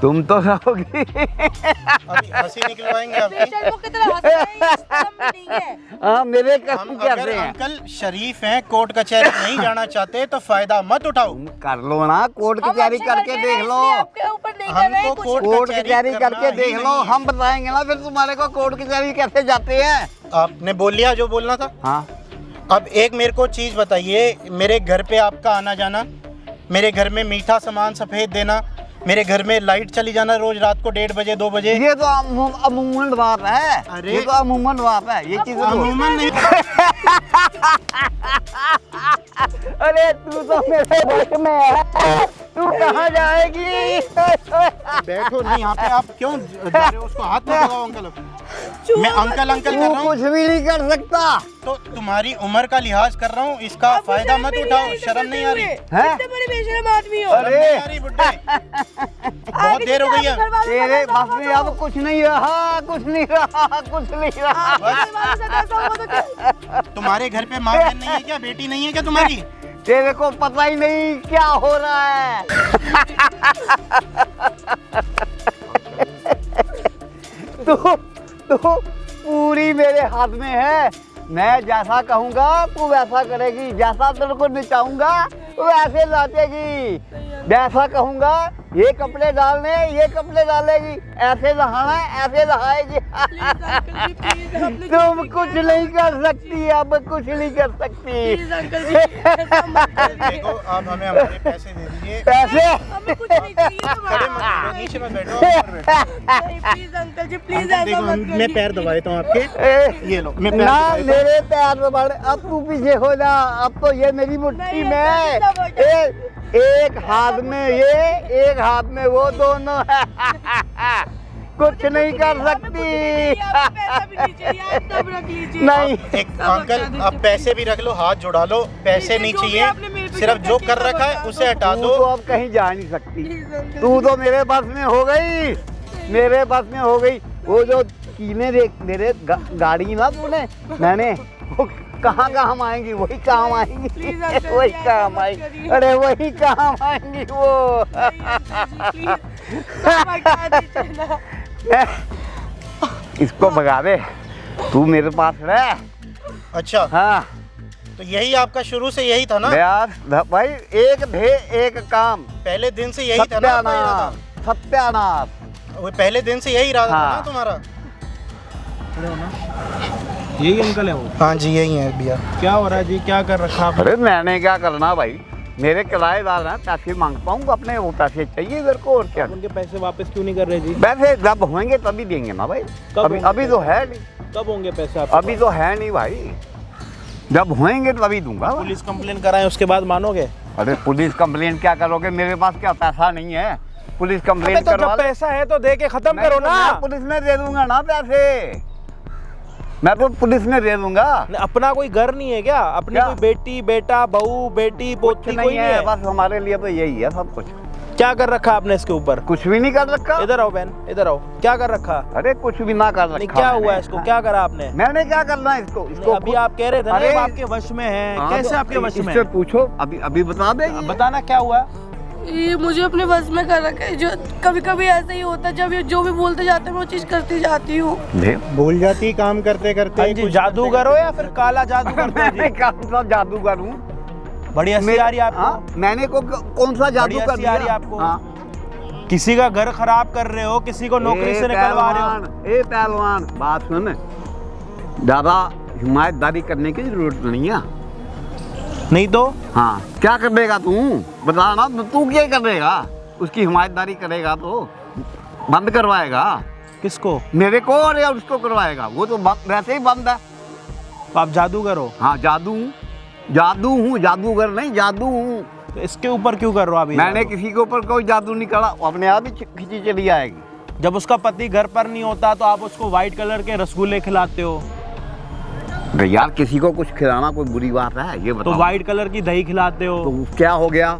तुम तो रहोगी। अभी हंसी निकलवाएंगे आपकी। बेशर्मों की तरह हंस रहे हैं, इस काम में नहीं है। हाँ मेरे हम कर्म अगर कैसे हैं? अंकल शरीफ हैं, कोर्ट कचहरी नहीं जाना चाहते तो फायदा मत उठाओ। तुम कर लो ना, कोर्ट हम कचहरी अच्छा करके हैं, देख लो। इसलिए आपके ऊपर नहीं कर रहे हैं हमको कुछ। कोर्ट कचहरी करना करके ही देख लो, नहीं। हम बताएंगे ना फिर तुम्हारे को कोर्ट कचहरी कैसे जाते हैं। आपने बोल लिया जो बोलना था। हाँ अब एक मेरे को चीज़ बताइए, मेरे घर पे आपका आना जाना, मेरे घर में मीठा सामान सफ़ेद देना, मेरे घर में लाइट चली जाना रोज रात को 1:30 बजे 2 बजे। ये तो अमूमन बात है। अरे। ये तो अमूमन बात है, ये चीज तो अमूमन नहीं। अरे तू तो मेरे वश में है, तू कहाँ जाएगी? बैठो नहीं, यहाँ पे आप क्यों जा रहे हो? उसको हाथ मत लगाओ अंकल। मैं अंकल अंकल कर तू रहा हूँ कुछ भी नहीं कर सकता। तो तुम्हारी उम्र का लिहाज कर रहा हूँ, इसका आप फायदा शर्म मत भी नहीं उठाओ। आई शर्म नहीं आ रही? हैं? कितने बड़े बेशर्म आदमी हो। शर्म अरे। नहीं आ रही बुड्ढे? बहुत देर हो गई है। तेरे बस में अब कुछ नहीं रहा, कुछ नहीं रहा, कुछ नहीं रहा। तुम्हारे घर पे माँ बहन नहीं है क्या? बेटी नहीं है क्या तुम्हारी? तेरे को पता ही नहीं क्या हो रहा है। तू पूरी मेरे हाथ में है। मैं जैसा कहूँगा तू वैसा करेगी, जैसा तेरे को नचाऊंगा वैसे नाचेगी, जैसा कहूँगा ये कपड़े डालने, ये कपड़े डालेगी, ऐसे नहाना है, ऐसे नहाएगी। तुम कुछ नहीं कर सकती, अब कुछ नहीं कर सकती। देखो आप हमें हमारे पैसे दे दीजिए। पैसे हमें कुछ नहीं चाहिए खड़े मत बैठो, नीचे मत बैठो, ऊपर बैठो। Please uncle ji, please uncle, देखो मैं पैर दबा देता हूँ आपके, ये लो मैं पैर ना दबा देता हूँ। मेरे पैर दबाड़, अब तू पीछे हो जा, अब तो ये मेरी मुट्ठी नहीं, में ऐसा सब हो जाए। एक हाथ में ये, एक हाथ में वो, दोनों है। कुछ नहीं कर सकती। नहीं एक अंकल आप पैसे भी रख लो, हाथ जुड़ा लो, पैसे नहीं चाहिए, सिर्फ जो कर रखा है उसे हटा तू दो। तो अब कहीं जा नहीं सकती, तू तो मेरे बस में हो गई, मेरे बस में हो गई। वो जो कीने देख मेरे गाड़ी ना तूने, मैंने वो कहाँ काम आएंगी, वही काम आएंगी, वही काम आएंगी, अरे वही काम आएंगी वो। इसको भगा दे, तू मेरे पास रह। अच्छा हाँ तो यही आपका शुरू से यही था ना? यार भाई, एक ध्येय एक काम, पहले दिन से यही था ना आपका इरादा? सत्यानाश, सत्यानाश। वो पहले दिन से यही इरादा था हाँ। ना तुम्हारा? यही अंकल है वो? हाँ जी यही है भैया। क्या हो रहा है जी, क्या कर रखा आपने? अरे मैंने क्या करना भाई, मेरे किराएदार हैं, पैसे मांगता हूँ अपने, वो पैसे चाहिए मेरे को, और क्या। उनके पैसे वापस क्यों नहीं कर रहे जी? पैसे जब होंगे तभी देंगे ना भाई, कब अभी होंगे अभी तो है नहीं, कब होंगे पैसे आपके अभी तो है नहीं भाई, जब होंगे तभी दूंगा। पास? पुलिस कंप्लेन कराएं उसके बाद मानोगे? अरे पुलिस कंप्लेंट क्या करोगे, मेरे पास क्या पैसा नहीं है, पुलिस अबे कंप्लेंट तो करवा जब ले। पैसा है तो दे के खत्म नहीं करो तो ना। मैं पुलिस में दे दूंगा ना पैसे, मैं तो पुलिस में दे दूंगा। अपना कोई घर नहीं है क्या? अपनी क्या? कोई बेटी बेटा बहू बेटी कुछ पोती नहीं कोई नहीं है, है? बस हमारे लिए तो यही है सब कुछ। क्या कर रखा आपने इसके ऊपर? कुछ भी नहीं कर रखा। इधर आओ बहन, इधर आओ। क्या कर रखा? अरे कुछ भी ना कर रखा। नहीं क्या हुआ मैंने। इसको, क्या करा आपने? मैंने क्या करना है इसको, इसको अभी आप कह रहे थे ना अरे ये आपके वश में है, हाँ, कैसे तो आपके वश में इससे है? पूछो, अभी अभी बता दे। बताना क्या हुआ? ये मुझे अपने बस में कर रखा है, जो कभी कभी ऐसा ही होता है, जब ये जो भी बोलते जाते हैं मैं वो चीज करती जाती हूँ। भूल जाती काम करते करते। हाँ जी, जादूगर हो या फिर काला जादू करते हो मैं जी? कौन सा जादूगर हूँ? बड़ी हंसी आ रही है आपको? हाँ, मैंने कौन सा जादू बड़ी कर हंसी आ रही है दिया? आपको? हाँ। किसी का घर खराब कर रहे हो, किसी को नौकरी से निकलवा रहे हो। ए पहलवान, बात सुन, ज्यादा हिमायतदारी करने की जरूरत नहीं है। नहीं तो हाँ, क्या कर देगा तू, बता ना, तू क्या करेगा? उसकी हिमायतदारी करेगा तो बंद करवाएगा किसको? मेरे को, और या उसको करवाएगा? वो तो वैसे ही बंद है। तो आप जादूगर हो? हाँ जादू हूँ, जादूगर नहीं, जादू हूँ। तो इसके ऊपर क्यों कर रहे हो अभी? मैंने किसी के ऊपर कोई जादू नहीं करा, वो अपने आप ही खींची चली आएगी। जब उसका पति घर पर नहीं होता तो आप उसको व्हाइट कलर के रसगुल्ले खिलाते हो, तो यार किसी को कुछ खिलाना कोई बुरी बात है, ये तो बताओ। व्हाइट कलर की दही खिलाते हो। तो क्या हो गया,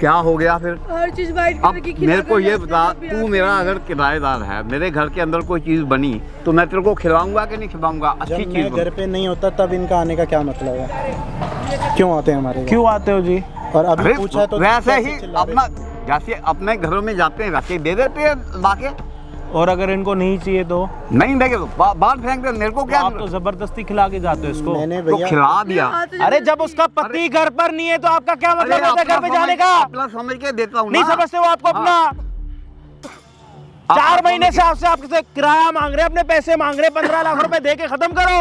क्या हो गया फिर? हर चीज वाइट अब कलर की मेरे को ये खिलाकर बता, जाते हैं, तू मेरा अगर किराएदार है, मेरे घर के अंदर कोई चीज बनी तो मैं तेरे को खिलाऊंगा कि नहीं खिलाऊंगा? अच्छी जब चीज मैं घर पे नहीं होता तब इनका आने का क्या मतलब है? क्यों आते हैं हमारे घर? क्यों आते हो जी? और अभी अरे पूछा तो वैसे कैसे ही चिल्ला रहे अपना, जैसे अपने घरों में जाते हैं वैसे ही दे देते हैं लाके। और अगर इनको नहीं चाहिए तो? नहीं देंगे तो बाहर फेंक दे, मेरे को तो क्या? आप तो जबरदस्ती खिला के जाते हो इसको। मैंने तो भैया खिला दिया। अरे जब उसका पति घर पर नहीं है तो आपका क्या मतलब अरे होता है घर पे अपना जाने समझ- का? अपना समझ के देता हूँ नहीं ना। समझते हो आपको अपना? आप 4 समझ महीने के- से आपसे आपसे किराया मांग रहे हैं, अपने पैसे मांग रहे हैं, 15 लाख रुपए दे के खत्म करो।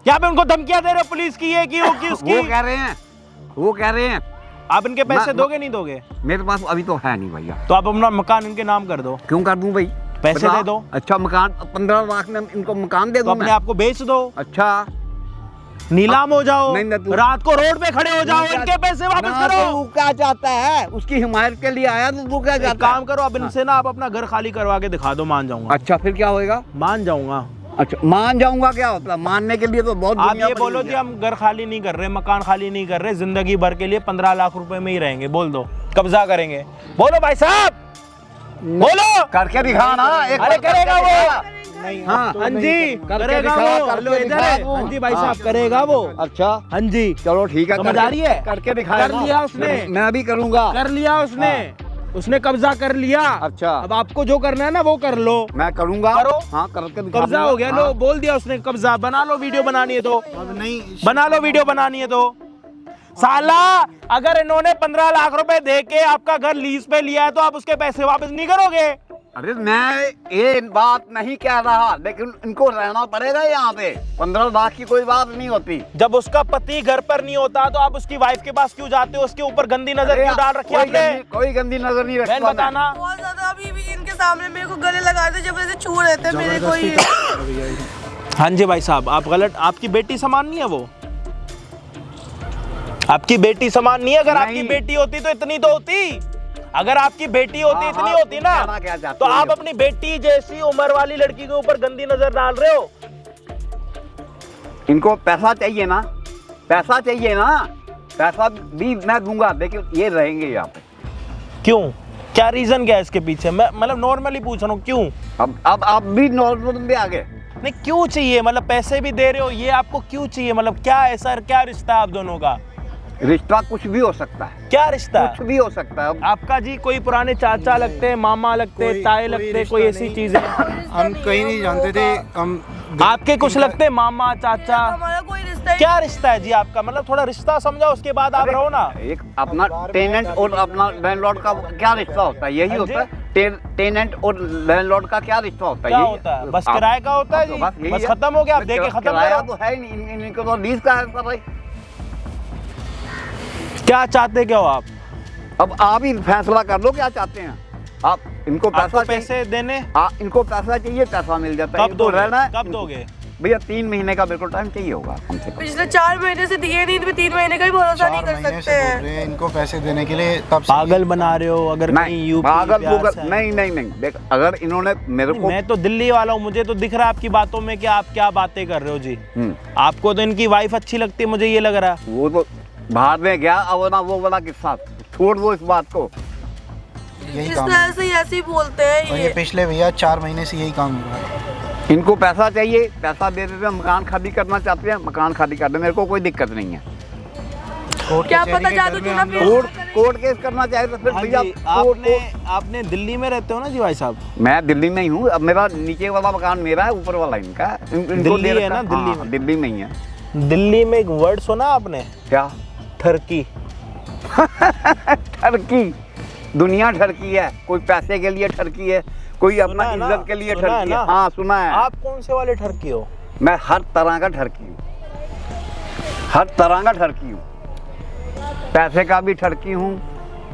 यहाँ पे उनको धमकियां दे रहे हो, पुलिस की ये की वो की उसकी। वो कह रहे हैं आप इनके पैसे मैं- दोगे नहीं दोगे? मेरे पास अभी तो है नहीं भैया। तो आप अपना मकान इनके नाम कर दो, क्यों कर दूं भाई? पैसे बता। दे दो। अच्छा मकान 15 लाख में इनको मकान दे तो दूं अपने मैं? आप को बेच दो, अच्छा नीलाम हो जाओ, नहीं, तू- रात को रोड पे खड़े हो जाओ, इनके पैसे वापस ना, तो करो। तू क्या चाहता है? उसकी हिमायत के लिए आया तो तू क्या एक चाहता काम करो, अब इनसे ना आप अपना घर खाली करवा के दिखा दो, मान जाऊंगा। अच्छा फिर क्या होएगा? मान जाऊंगा। अच्छा मान जाऊंगा क्या होता है? मानने के लिए तो बहुत आप दुनिया ये बनी बोलो हुई जी है। हम घर खाली नहीं कर रहे, मकान खाली नहीं कर रहे, जिंदगी भर के लिए 15 लाख रुपए में ही रहेंगे, बोल दो, कब्जा करेंगे। बोलो भाई साहब, बोलो। करके दिखा ना, एक अरे बार करेगा करके वो। दिखा। नहीं हाँ, अब तो हाँ नहीं जी कर- करके करेगा दिखा, वो। करके हेलो इधर दिखा है। वो। हाँ जी भाई हाँ। साहब करेगा वो। अच्छा हाँ जी चलो ठीक है, समझ आ रही है? करके दिखाया कर ना। लिया उसने। मैं भी करूंगा। कर लिया उसने, उसने कब्जा कर लिया। अच्छा। अब आपको जो करना है ना वो कर लो। मैं करूंगा। करो। हाँ करके दिखा कब्जा दूंगा। हो गया, लो बोल दिया उसने कब्जा। बना लो वीडियो बनानी है तो अब नहीं बना लो, वीडियो बनानी है तो। साला अगर इन्होंने 15 लाख रुपए दे के आपका घर लीज पे लिया है तो आप उसके पैसे वापस नहीं करोगे? अरे मैं ये बात नहीं कह रहा, लेकिन इनको रहना पड़ेगा यहाँ पे। 15 लाख की कोई बात नहीं होती। जब उसका पति घर पर नहीं होता तो आप उसकी वाइफ के पास क्यों जाते हो? उसके ऊपर गंदी नजर क्यों डाल रखी है आपने? कोई गंदी नजर नहीं रखता। बताना। बहुत ज्यादा अभी भी इनके सामने मेरे को गले लगाते जब ऐसे छू रहे थे मेरे को ये। हाँ जी भाई साहब, आप गलत, आपकी बेटी समान नहीं है वो, आपकी बेटी समान नहीं है। अगर आपकी बेटी होती तो इतनी तो होती, अगर आपकी बेटी होती इतनी होती ना, तो आप अपनी बेटी जैसी उम्र वाली लड़की के ऊपर गंदी नजर डाल रहे हो। इनको पैसा चाहिए ना, पैसा चाहिए ना, पैसा भी मैं दूंगा, लेकिन ये रहेंगे यहाँ पे। क्यों? क्या रीजन क्या है इसके पीछे? मैं मतलब नॉर्मली पूछ रहा हूँ, क्यों? अब भी नॉर्मल में आ गए। नहीं, क्यों चाहिए? मतलब पैसे भी दे रहे हो, ये आपको क्यों चाहिए? मतलब क्या है सर, क्या रिश्ता है आप दोनों का? रिश्ता कुछ भी हो सकता है। क्या रिश्ता? कुछ भी हो सकता है। आपका जी कोई पुराने चाचा लगते हैं, मामा लगते हैं, ताए लगते हैं, कोई ऐसी चीजें? हम कहीं नहीं जानते थे। हम आपके कुछ लगते हैं मामा चाचा? हमारा कोई रिश्ता ही क्या रिश्ता है जी आपका? मतलब थोड़ा रिश्ता समझाओ, उसके बाद आप रहो ना। एक अपना टेनेंट और अपना लैंडलॉर्ड का क्या रिश्ता होता है? यही होता है। टेनेंट और लैंडलॉर्ड का क्या रिश्ता होता है? क्या यही होता है? बस किराए का होता है जी, बस खत्म हो गया, आप देके खत्म किराया करो। तो है नहीं, इनको तो लीज का है सब भाई। क्या चाहते क्या हो आप? अब आप ही फैसला कर लो क्या चाहते हैं आप। इनको आपको पैसा पैसे देने? इनको पैसा चाहिए, पैसा मिल जाता है। कब इनको दोगे? रहना है। कब दोगे? भैया 3 महीने का बिल्कुल टाइम चाहिए होगा कम से कम। पिछले 4 महीने से दिए नहीं, तो 3 महीने का भी भरोसा नहीं कर सकते हैं। इनको पैसे देने के लिए तब पागल बना रहे हो? अगर कहीं नहीं यूपी पागल बिहार से- नहीं देख, अगर इन्होंने मेरे को, मैं तो दिल्ली वाला हूँ, मुझे तो दिख रहा है आपकी बातों में कि आप क्या बातें कर रहे हो जी। आपको तो इनकी वाइफ अच्छी लगती है, मुझे ये लग रहा है। वो तो बाहर में गया, अब ना वो वाला किस्सा छोड़ दो इस बात को। यही इस काम तरह से ऐसे ही बोलते हैं और ये पिछले भैया 4 महीने से यही काम हो रहा है। इनको पैसा चाहिए, पैसा दे देते हैं। मकान खाली करना चाहते हैं, मकान खाली कर दे, मेरे को कोई दिक्कत नहीं है। क्या पता जादू टोना फिर कोर्ट केस करना चाहे तो फिर हाँ भैया जी, आपने दिल्ली में रहते हो ना जी भाई साहब? मैं दिल्ली में ही हूँ। अब मेरा नीचे वाला मकान मेरा है, ऊपर वाला इनका है। इनको दिल्ली दे है रखा- ना? दिल्ली हाँ, में। दिल्ली में ही है। दिल्ली में एक वर्ड सुना आपने? क्या? ठरकी। ठरकी? दुनिया ठरकी है। कोई पैसे के लिए ठरकी है, कोई अपना सुना है ना? इज्जत के लिए सुना है ठरकी है। ना? हाँ सुना है। आप कौन से वाले ठरकी हो? मैं हर तरह का ठरकी हूँ, हर तरह का ठरकी हूँ। पैसे का भी ठरकी हूँ,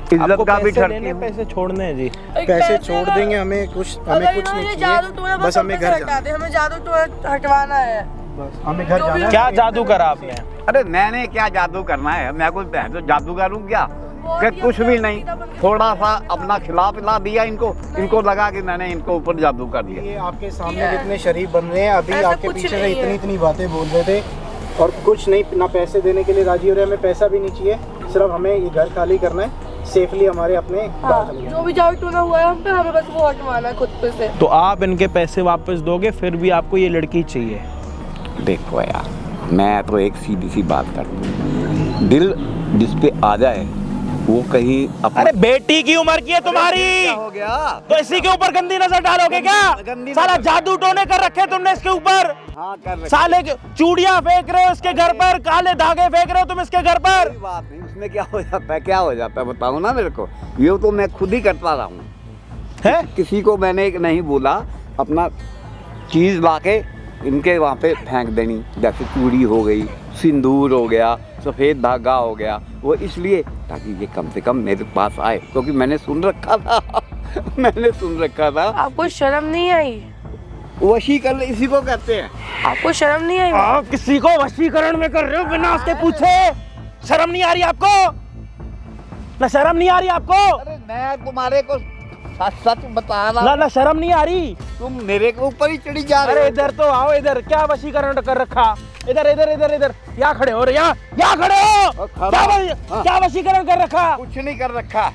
इज्जत आपको का भी पैसे ठरकी लेने, हूँ। पैसे छोड़ने हैं जी। पैसे छोड़ देंगे, हमें कुछ नहीं चाहिए, बस हमें घर जाना है। हमें जादू टोना हटवाना है। बस हमें घर जाना है। क्या जादू करा आपने? अरे मैंने क्या जादू करना है? मैं कोई तो जादूगर हूँ क्या? कि कुछ भी नहीं, थोड़ा सा अपना खिला पिला दिया इनको, इनको लगा कि मैंने इनको ऊपर जादू कर दिया। ये आपके सामने कितने शरीफ बन रहे हैं, अभी ऐसा आपके कुछ पीछे से नहीं है। इतनी बातें बोल रहे थे और कुछ नहीं, ना पैसे देने के लिए राजी हो रहे हैं। हमें पैसा भी नहीं चाहिए, सिर्फ हमें ये घर खाली करना है, सेफली हमारे अपने हाँ, जो भी जादू टोना हुआ है हम पे, हमें बस वो हटवाना है खुद पे से। तो आप इनके पैसे वापस दोगे, फिर भी आपको ये लड़की चाहिए? देखो यार, मैं तो एक सीधी सी बात करता हूँ, दिल जिस पे आ जाए वो कहीं अपना। अरे बेटी की उम्र की है तुम्हारी, क्या हो गया? तो इसी के ऊपर गंदी नजर डालोगे क्या? गंदी साला नजर- जादू टोने कर रखे तुमने इसके ऊपर। हाँ कर रहे। साले चूड़ियां फेंक रहे हो इसके घर पर, काले धागे फेंक रहे हो तुम इसके घर पर। कोई बात नहीं, उसमें क्या हो जाता है? क्या हो जाता है बताओ ना मेरे को। ये तो मैं खुद ही करता रहा हूँ, है? किसी को मैंने नहीं बोला। अपना चीज़ लाके इनके वहाँ पे फेंक देनी, जैसे चूड़ी हो गई, सिंदूर हो गया, सफ़ेद धागा हो गया, वो इसलिए ताकि ये कम से कम मेरे पास आए, क्योंकि मैंने सुन रखा था मैंने सुन रखा था। आपको शर्म नहीं आई? वशीकरण इसी को कहते हैं। आपको शर्म नहीं आई? आप किसी को वशीकरण में कर रहे हो बिना उसके पूछे? शर्म नहीं आ रही आपको? ना शर्म नहीं आ रही आपको? अरे मैं तुम्हारे को सच सच बता रहा ना हूँ, ना शर्म नहीं आ रही? तुम मेरे के ऊपर ही चढ़ी जा रहे अरे हो। इधर तो आओ, इधर क्या वशीकरण कर रखा? इधर इधर इधर इधर, यहाँ खड़े हो रहे, यहाँ खड़े हो। क्या वशीकरण कर रखा? कुछ नहीं कर रखा,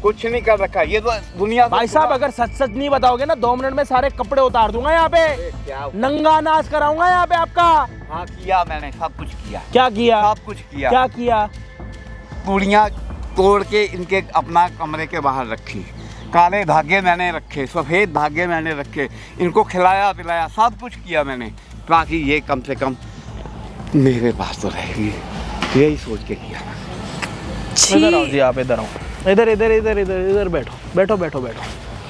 कुछ नहीं कर रखा। ये तो दुनिया भाई साहब अगर सच सच नहीं बताओगे ना, 2 मिनट में सारे कपड़े उतार दूंगा यहाँ पे, क्या? नंगा नाच कराऊंगा यहाँ पे आपका। हाँ किया मैंने, सब कुछ किया, क्या किया? सब कुछ किया। क्या किया? चूड़ियाँ तोड़ के इनके अपना कमरे के बाहर रखी, काले धागे मैंने रखे, सफ़ेद धागे मैंने रखे, इनको खिलाया पिलाया, सब कुछ किया मैंने, ताकि ये कम से कम मेरे पास तो रहेगी। यही सोच के किया। इधर आओ जी, आप इधर आओ, इधर इधर इधर इधर इधर बैठो बैठो बैठो बैठो।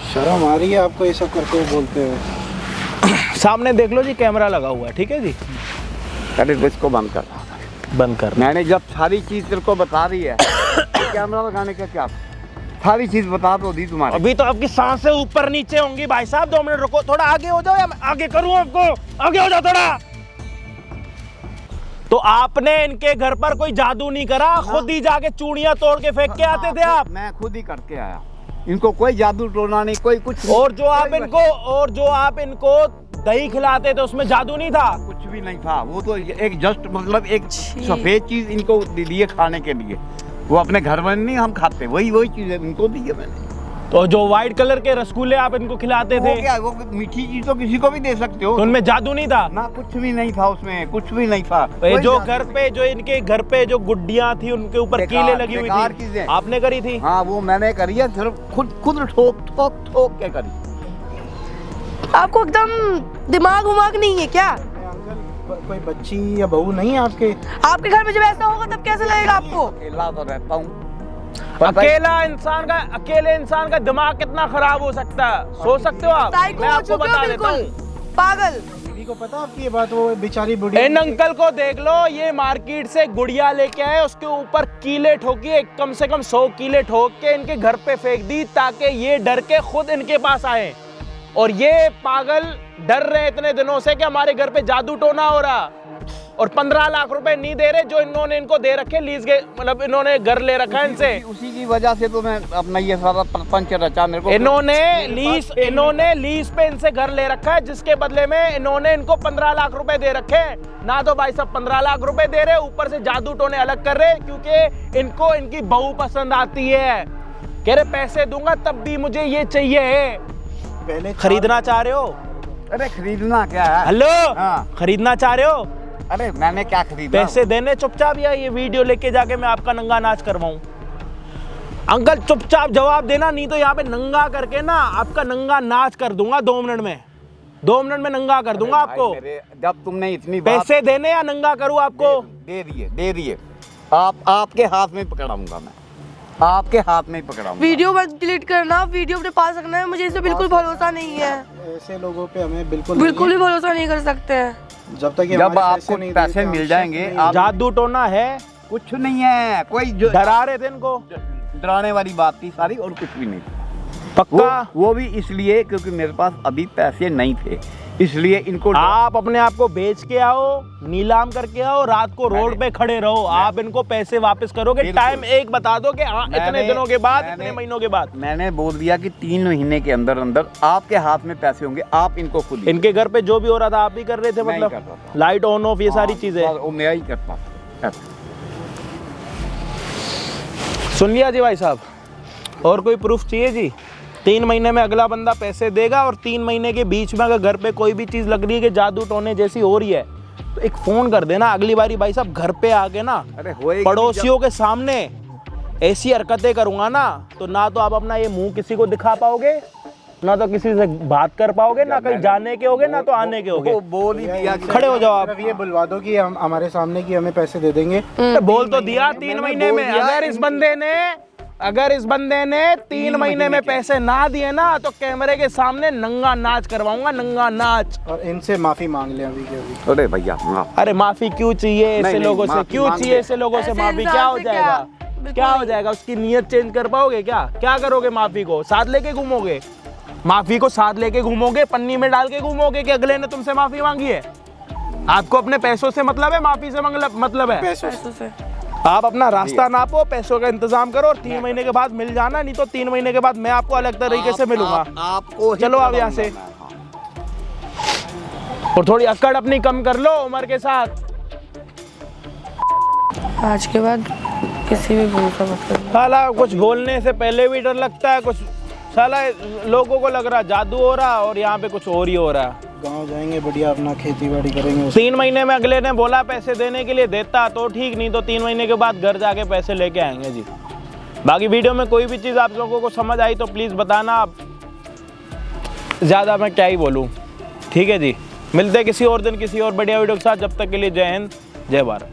शर्म आ रही है आपको ये सब करते हुए बोलते हुए? सामने देख लो जी, कैमरा लगा हुआ है, ठीक है जी। अरे इसको बंद कर रहा था। बंद कर। मैंने जब सारी चीज़ तेरे को बता दी है तो कैमरा लगाने का क्या, सारी चीज़ बता तो दी तुम्हारी। अभी तो आपकी सांसें ऊपर नीचे होंगी भाई साहब, 2 मिनट रुको, थोड़ा आगे हो जाओ या मैं आगे करूं आपको? आगे हो जाओ थोड़ा। तो आपने इनके घर पर कोई जादू नहीं करा, खुद ही जाके चूड़ियां तोड़ के फेंक के आते थे आप? मैं खुद ही करके आया, इनको कोई जादू टोना नहीं, कोई कुछ नहीं। और जो आप इनको दही खिलाते थे उसमें जादू नहीं था? कुछ भी नहीं था, वो तो एक जस्ट मतलब एक सफेद चीज इनको दिए खाने के लिए, वो अपने घर में नहीं हम खाते, वही चीज इनको दी है मैंने। तो जो व्हाइट कलर के रसगुल्ले आप इनको खिलाते थे, क्या वो मीठी चीज तो किसी को भी दे सकते हो, तो उनमें जादू नहीं था? ना कुछ भी नहीं था उसमें, कुछ भी नहीं था। ये जो घर पे जो इनके घर पे जो गुड्डियां थी उनके ऊपर कीले लगी हुई बेकार थी, चीजें। आपने करी थी? हाँ वो मैंने करी है, सिर्फ खुद ठोक के करी। आपको एकदम दिमाग उमाग नहीं है क्या? अंकल कोई बच्ची या बहू नहीं है आपके? आपके घर में जब ऐसा होगा तब कैसे लगेगा आपको? अकेला तो रहता हूँ। अकेले इंसान का दिमाग कितना खराब हो सकता है, सोच सकते हो आप? साइको मैं हो आपको चुके हो बता देता बिल्कुल, हूँ। पागल। बीवी को पता आपकी ये बात? वो बेचारी बुढ़ी इन अंकल को देख लो, ये मार्केट से गुड़िया लेके आए, उसके ऊपर कीले ठोकी, कम से कम 100 कीले ठोक के इनके घर पे फेंक दी ताकि ये डर के खुद इनके पास आए। और ये पागल डर रहे इतने दिनों से कि हमारे घर पे जादू टोना हो रहा, और 15 लाख रुपए नहीं दे रहे जो इन्होंने इनको दे रखे लीज के, मतलब इन्होंने घर ले रखा है इनसे। उसी की वजह से तो मैं अपना ये सारा पंच रचा मेरे को। इन्होंने लीज पे इनसे घर ले रखा है, जिसके बदले में इन्होंने इनको 15 लाख रुपए दे रखे हैं। ना तो भाई साहब 15 लाख रुपए दे रहे, ऊपर से जादू टोने अलग कर रहे, क्योंकि इनको इनकी बहू पसंद आती है। कह रहे पैसे दूंगा तब भी मुझे ये चाहिए। पहले खरीदना चाह रहे हो? अरे खरीदना क्या है? हेलो, हाँ। खरीदना चाह रहे हो? अरे मैंने क्या खरीदा? पैसे देने चुपचाप, या ये वीडियो लेके जाके मैं आपका नंगा नाच करवाऊं? अंकल चुपचाप जवाब देना, नहीं तो यहाँ पे नंगा करके ना आपका नंगा नाच कर दूंगा 2 मिनट में। 2 मिनट में नंगा कर दूंगा आपको। जब तुमने इतनी पैसे देने या नंगा करूँ आपको? दे दिए। आपके हाथ में पकड़ाऊंगा मैं, आपके हाथ में पकड़ाऊंगा। वीडियो मत डिलीट करना, वीडियो अपने पास रखना है, मुझे इस पे बिल्कुल भरोसा नहीं है। ऐसे लोगों पे हमें बिल्कुल भी भरोसा नहीं कर सकते हैं। जब तक ये जब हमारे आपको नहीं पैसे देते, मिल हम जाएंगे, नहीं- आप जादू टोना है? कुछ नहीं है, कोई जो डरा रहे थे इनको? डराने वाली बात थी सारी, और कुछ भी नहीं। पक्का? वो भी इसलिए क्योंकि मेरे पास अभी पैसे नहीं थे, इसलिए इनको आप अपने आप को बेच के आओ, नीलाम करके आओ, रात को रोड पे खड़े रहो, आप इनको पैसे वापस करोगे। टाइम एक बता दो कि हाँ इतने दिनों के बाद, इतने महीनों के बाद। मैंने बोल दिया कि 3 महीने के अंदर अंदर आपके हाथ में पैसे होंगे, आप इनको खुद इनके घर पे जो भी हो रहा था आप ही कर रहे थे? मैं ही मतलब कर रहा था। लाइट ऑन ऑफ ये सारी चीजें वो मैं ही करता था। सुन लिया जी भाई साहब? और कोई प्रूफ चाहिए जी? 3 महीने में अगला बंदा पैसे देगा, और 3 महीने के बीच में अगर घर पे कोई भी चीज लग रही है कि जादू टोने जैसी हो रही है, तो एक फोन कर देना। अगली बारी भाई साहब घर पे आके ना, अरे होएगी पड़ोसियों के सामने ऐसी हरकतें करूंगा ना, तो ना तो आप अपना ये मुंह किसी को दिखा पाओगे, ना तो किसी से बात कर पाओगे, ना कहीं जाने के होगे, ना तो आने के होगे। वो बोल ही दिया कि खड़े हो जाओ आप। सिर्फ ये बुलवा दो कि हम हमारे सामने कि हमें पैसे दे देंगे। बोल तो दिया 3 महीने में। अगर इस बंदे ने 3 महीने में पैसे ना दिए ना, तो कैमरे के सामने नंगा नाच करवाऊंगा, नंगा नाच। और इनसे माफी मांग लें अभी के अभी। अरे भैया अरे माफी क्यों चाहिए ऐसे नहीं, लोगों से? माफी क्यों मांग चाहिए ले। ऐसे लोगों से ऐसे माफी? इंसान क्या हो से जाएगा? बिल्कुल क्या हो जाएगा? उसकी नीयत चेंज कर पाओगे? क्या करोगे? माफी को साथ लेके घूमोगे? माफी को साथ लेके घूमोगे, पन्नी में डाल के घूमोगे कि अगले ने तुमसे माफी मांगी है? आपको अपने पैसों से मतलब है, माफी से मतलब है? पैसों से आप अपना रास्ता नापो, पैसों का इंतजाम करो, और 3 महीने के बाद मिल जाना, नहीं तो 3 महीने के बाद मैं आपको अलग तरीके से मिलूंगा। आपको चलो आप यहाँ से। और थोड़ी अकड़ अपनी कम कर लो उम्र के साथ। आज के बाद किसी भी भरोसा मत करो। साला कुछ बोलने से पहले भी डर लगता है, कुछ साला लोगों को लग रहा जादू हो रहा, और यहाँ पे कुछ और ही हो रहा। गांव जाएंगे, बढ़िया अपना खेती बाड़ी करेंगे। 3 महीने में अगले ने बोला पैसे देने के लिए, देता तो ठीक, नहीं तो 3 महीने के बाद घर जाके पैसे लेके आएंगे जी। बाकी वीडियो में कोई भी चीज़ आप लोगों को समझ आई तो प्लीज़ बताना। आप ज़्यादा मैं क्या ही बोलूँ, ठीक है जी। मिलते हैं किसी और दिन किसी और बढ़िया वीडियो के साथ। जब तक के लिए जय हिंद, जय भारत।